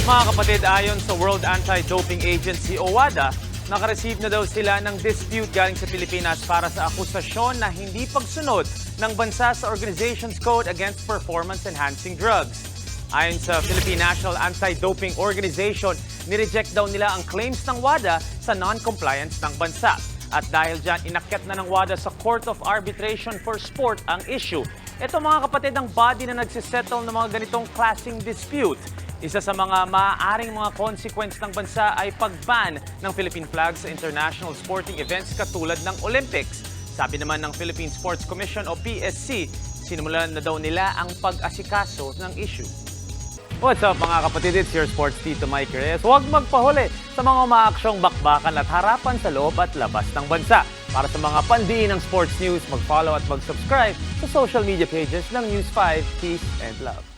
Mga kapatid, ayon sa World Anti-Doping Agency o WADA, nakareceive na daw sila ng dispute galing sa Pilipinas para sa akusasyon na hindi pagsunod ng bansa sa organization's code against performance-enhancing drugs. Ayon sa Philippine National Anti-Doping Organization, nireject daw nila ang claims ng WADA sa non-compliance ng bansa. At dahil dyan, inakyat na ng WADA sa Court of Arbitration for Sport ang issue. Ito mga kapatid ang body na nagsisettle ng mga ganitong klaseng dispute. Isa sa mga maaaring mga consequence ng bansa ay pag-ban ng Philippine flag sa international sporting events katulad ng Olympics. Sabi naman ng Philippine Sports Commission o PSC, sinimulan na daw nila ang pag-asikaso ng issue. What's up mga kapatid? It's your sports Tito Mike Reyes. Huwag magpahuli sa mga umaaksyong bakbakan at harapan sa loob at labas ng bansa. Para sa mga pandiin ng sports news, mag-follow at mag-subscribe sa social media pages ng News 5. Peace and love.